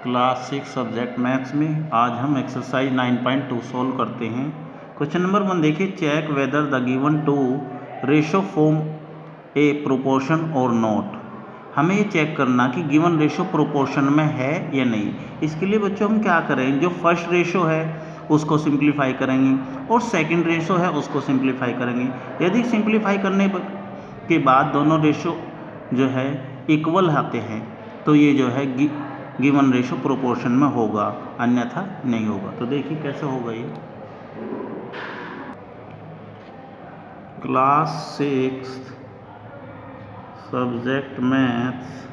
Class 6 subject maths में आज हम एक्सरसाइज 9.2 सॉल्व करते हैं। क्वेश्चन नंबर 1 देखिए, check whether the given two ratio form a proportion और नॉट। हमें ये चेक करना कि गिवन रेशो प्रोपोर्शन में है या नहीं। इसके लिए बच्चों हम क्या करें, जो फर्स्ट रेशो है उसको सिंप्लीफाई करेंगे और सेकंड रेशो है उसको सिंप्लीफाई करेंगे। यदि सिंप्लीफाई करने के बाद दोनों रेशो जो है इक्वल आते हैं तो ये जो है गिवन रेशो प्रोपोर्शन में होगा, अन्यथा नहीं होगा। तो देखिए कैसे होगा ये। Class 6 subject maths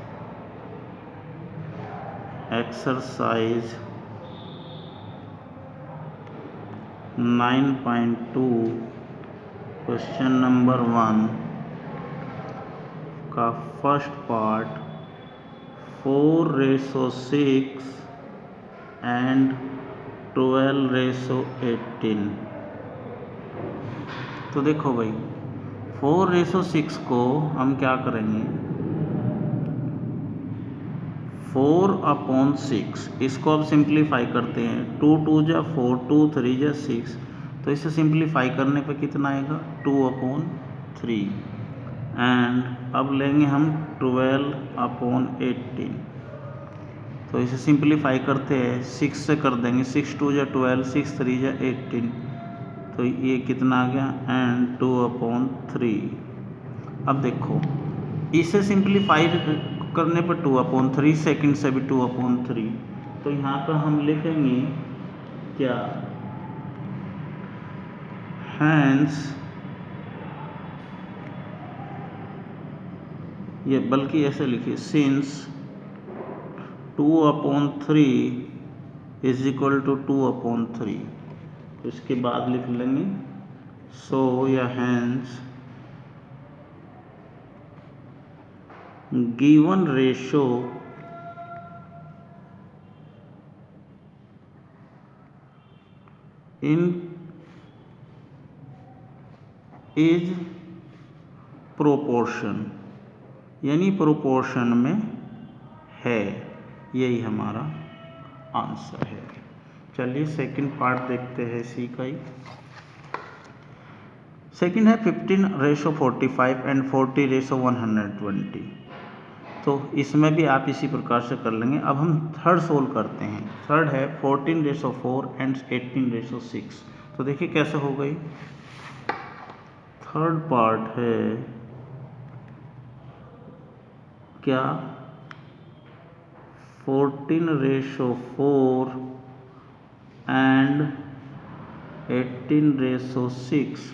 exercise 9.2 question number 1 का फर्स्ट पार्ट 4/6 एंड 12/18। तो देखो भाई, 4/6 को हम क्या करेंगे, 4/6 इसको अब सिंप्लीफाई करते हैं। 2 2 जा 4, 2 3 जा 6, तो इसे सिंप्लीफाई करने पे कितना आएगा 2/3। एंड अब लेंगे हम 12/18, तो इसे सिंप्लीफाई करते हैं, 6 से कर देंगे, 6 2 जा 12, 6 3 जा 18, तो ये कितना आ गया एंड 2/3। अब देखो इसे सिंप्लीफाई करने पर 2/3, सेकंड से भी 2/3, तो यहाँ पर हम लिखेंगे क्या, हैंस ये, बल्कि ऐसे लिखिए, सिंस 2/3 इज इक्वल टू 2/3। तो इसके बाद लिख लेंगे सो या hence given ratio in is proportion, यानी प्रोपोर्शन में है। यही हमारा आंसर है। चलिए सेकंड पार्ट देखते हैं इसी का ही। सेकंड है 15/45 एंड 40/120। तो इसमें भी आप इसी प्रकार से कर लेंगे। अब हम थर्ड सोल्व करते हैं। थर्ड है 14/4 एंड 18/6। तो देखिए कैसे हो गई। थर्ड पार्ट है क्या, 14/4 एंड 18/6।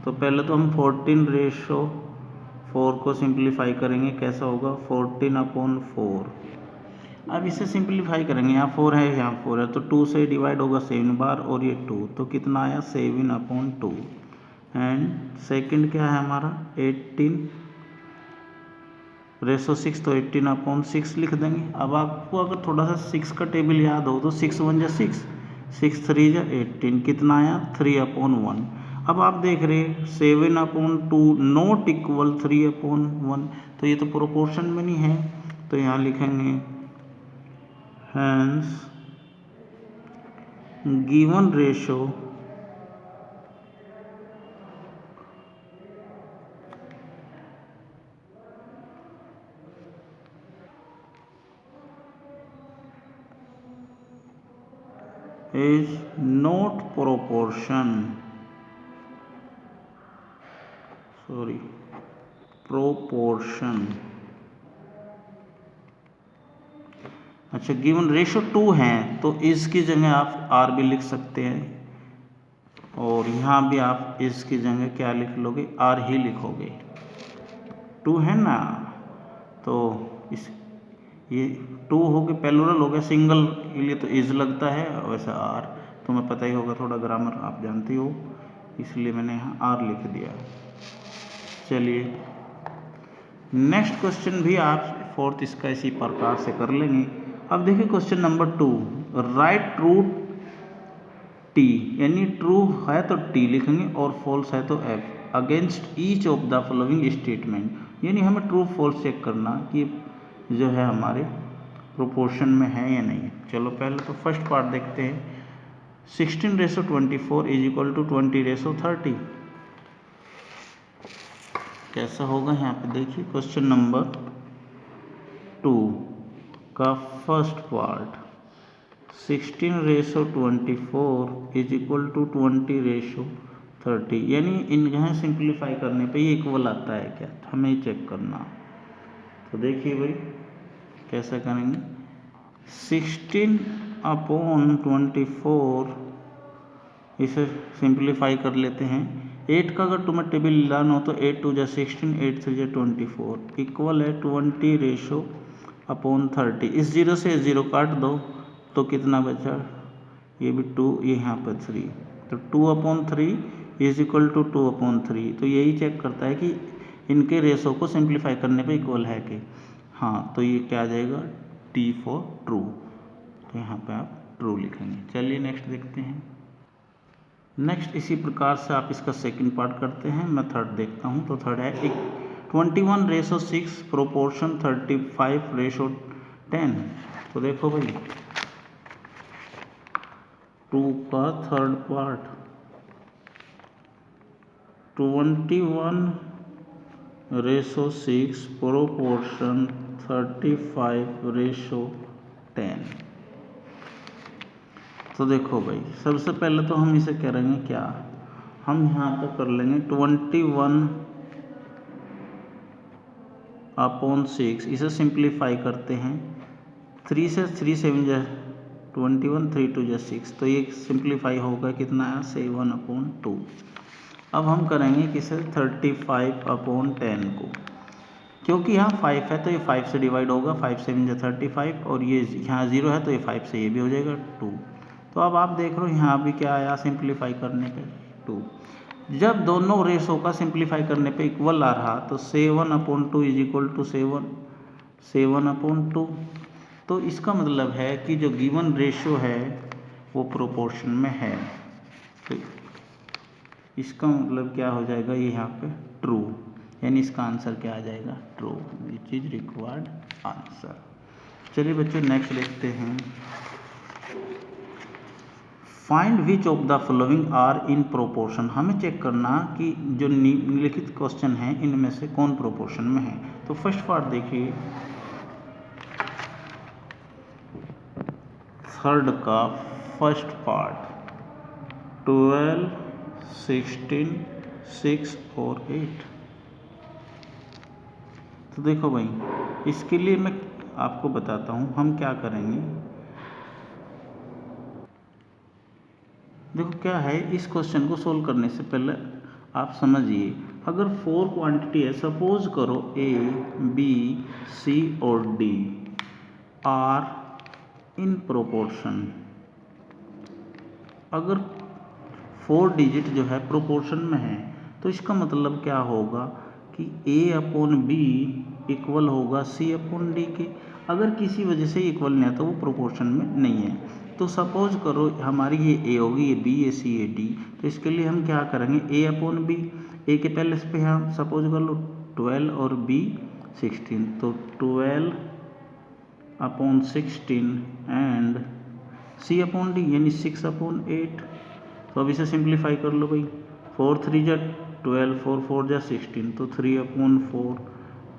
तो पहले तो हम 14/4 को सिंप्लीफाई करेंगे, कैसा होगा 14/4। अब इसे सिंप्लीफाई करेंगे, यहाँ 4 है यहाँ 4 है, तो 2 से डिवाइड होगा 7 बार और ये 2, तो कितना आया 7/2। एंड सेकंड क्या है हमारा 18/6, तो 18/6 लिख देंगे। अब आपको अगर थोड़ा सा 6 का टेबल याद हो तो 6 1 जा 6, 6 3 जा 18, कितना आया 3/1। अब आप देख रहे हैं 7/2 नॉट इक्वल 3/1, तो ये तो प्रोपोर्शन में नहीं है। तो यहाँ लिखेंगे hence given ratio is not proportion, proportion। अच्छा, गिवन रेशो 2 है तो इसकी जगह आप आर भी लिख सकते हैं, और यहाँ भी आप इसकी जगह क्या लिख लोगे, आर ही लिखोगे। 2 है ना, तो इस ये 2 हो गया, प्लूरल हो गया, सिंगल के लिए तो इज लगता है, वैसे आर तुम्हें पता ही होगा, थोड़ा ग्रामर आप जानते हो, इसलिए मैंने यहाँ आर लिख दिया। चलिए नेक्स्ट क्वेश्चन भी आप फोर्थ इसका इसी प्रकार से कर लेंगे। अब देखिए question number 2, right true T, यानी ट्रू है तो टी लिखेंगे और फॉल्स है तो F, against each of the following statement, यानी हमें ट्रू फॉल्स चेक करना कि जो है हमारे प्रोपोर्शन में है या नहीं। चलो पहले तो फर्स्ट पार्ट देखते हैं। 16:24 इज इक्वल टू 20:30। कैसा होगा यहाँ पे देखिए, क्वेश्चन नंबर 2 का first part 16:24 is equal to 20:30, यानी इन्हें सिंप्लीफाई करने पे ये इक्वल आता है क्या, हमें चेक करना। तो देखिए भाई कैसा करेंगे, 16/24 इसे सिंप्लीफाई कर लेते हैं। 8 का अगर तुम्हें टेबल लाना हो तो 8 2 जा 16, 8 3 जा 24, इक्वल है 20:30। इस 0 से 0 काट दो तो कितना बचा, ये भी 2, ये यहाँ पर 3, तो 2/3 इज इक्वल टू 2/3। तो यही चेक करता है कि इनके रेशो को सिंप्लीफाई करने पे इक्वल है कि हाँ। तो ये क्या आ जाएगा, T फॉर ट्रू। तो यहाँ पे आप ट्रू लिखेंगे। चलिए नेक्स्ट देखते हैं। नेक्स्ट इसी प्रकार से आप इसका सेकंड पार्ट करते हैं। मैं थर्ड देखता हूँ। तो थर्ड है 21:6 प्रोपोर्शन 35:10। तो देखो भाई 2 का थर्ड पार्ट 21:6 प्रोपोर्शन 35:10। तो देखो भाई सबसे पहले तो हम इसे करेंगे क्या, हम यहाँ पर कर लेंगे 21/6, इसे सिंप्लीफाई करते हैं। 3 से 3 7 जा 21, 3 2 जा 6, तो ये सिंप्लीफाई होगा कितना है 7/2। अब हम करेंगे किसे 35/10 को, क्योंकि यहाँ 5 है तो ये 5 से डिवाइड होगा, 5 7 जा 35, और ये यहाँ 0 है तो ये 5 से ये भी हो जाएगा 2। तो अब आप देख रहे हो यहाँ भी क्या आया सिंप्लीफाई करने पे 2। जब दोनों रेशो का सिंप्लीफाई करने पे इक्वल आ रहा तो 7/2 इज इक्वल टू 7/2। तो इसका मतलब है कि जो गिवन रेशो है वो प्रोपोर्शन में है। तो इसका मतलब क्या हो जाएगा, ये यहाँ पे ट्रू, यानी इसका आंसर क्या आ जाएगा, true, which is required answer. चलिए बच्चों नेक्स्ट देखते हैं। Find which of the following are in proportion. हमें चेक करना कि जो निम्नलिखित क्वेश्चन है इनमें से कौन प्रोपोर्शन में है। तो फर्स्ट पार्ट देखिए, थर्ड का फर्स्ट पार्ट 12, 16, 6 और 8। तो देखो भाई इसके लिए मैं आपको बताता हूँ हम क्या करेंगे। देखो क्या है, इस क्वेश्चन को सोल्व करने से पहले आप समझिए, अगर 4 क्वांटिटी है, सपोज करो A, B, C और D आर इन प्रोपोर्शन। अगर 4 डिजिट जो है प्रोपोर्शन में है तो इसका मतलब क्या होगा कि A/B इक्वल होगा C/D के। अगर किसी वजह से इक्वल नहीं है तो वो प्रोपोर्शन में नहीं है। तो सपोज करो हमारी ये A होगी, ये B, ये C, ये D। तो इसके लिए हम क्या करेंगे, A/B, A के पहले पे हम सपोज कर लो 12 और B 16, तो 12/16 एंड C/D यानी 6/8। तो अब इसे सिंप्लीफाई कर लो भाई, 4 3 जा 12, 4 4 जा 16, तो 3/4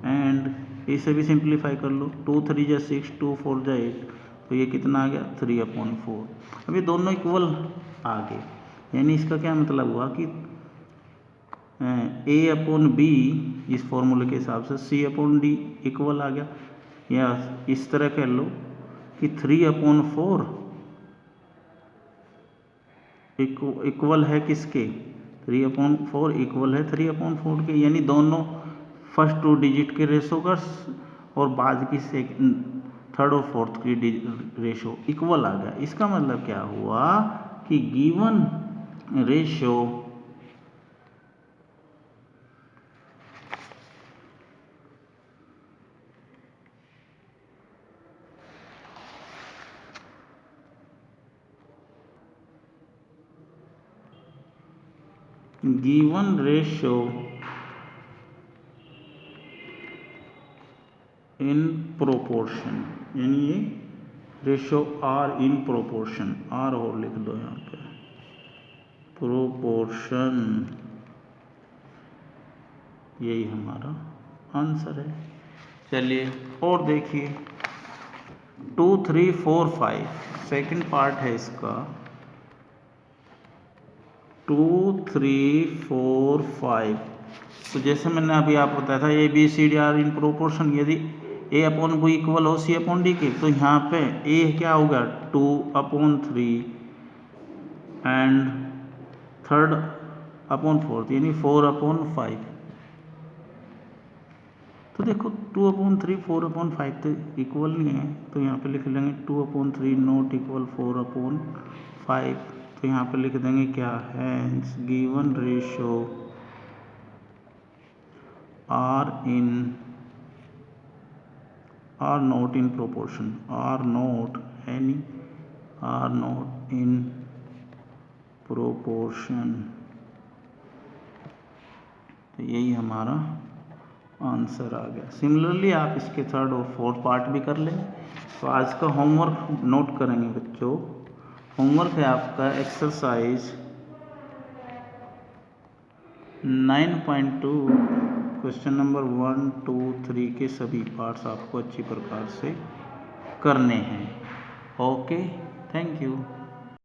एंड इसे भी सिंप्लीफाई कर लो, 2 3 जा 6, 2 4 जा 8, तो ये कितना आ गया 3/4। अब ये दोनों इक्वल आ गए, यानी इसका क्या मतलब हुआ कि A/B इस फॉर्मूले के हिसाब से C/D इक्वल आ गया। या इस तरह कह लो कि 3/4 इक्वल है किसके, 3/4 इक्वल है 3/4 के, यानी दोनों फर्स्ट 2 डिजिट के रेशो का और बाद की थर्ड और फोर्थ की रेशो इक्वल आ गया। इसका मतलब क्या हुआ कि गिवन रेशो in proportion यानी ये ratio are in proportion, are और लिख दो यहाँ पे, प्रोपोर्शन, यही हमारा आंसर है। चलिए और देखिए 2, 3, 4, 5 सेकेंड पार्ट है इसका। 2, 3, 4, 5 तो जैसे मैंने अभी आपको बताया था A B C D are in proportion, यदि ए अपॉन बी इक्वल हो सी अपॉन डी के, तो यहाँ पे ए क्या होगा 2/3 एंड थर्ड अपॉन फोर्थ यानी 4/5। तो देखो 2/3 4/5 तो इक्वल नहीं है, तो यहाँ पे लिख लेंगे 2/3 नॉट इक्वल 4/5। तो यहाँ पे लिख देंगे क्या, hence given ratio are not in proportion, are not है नहीं, आर नॉट इन प्रोपोर्शन। तो यही हमारा आंसर आ गया। सिमिलरली आप इसके थर्ड और फोर्थ पार्ट भी कर लें। तो आज का होमवर्क नोट करेंगे बच्चों। होमवर्क है आपका एक्सरसाइज 9.2 क्वेश्चन नंबर 1, 2, 3 के सभी पार्ट्स आपको अच्छी प्रकार से करने हैं। Okay, thank you.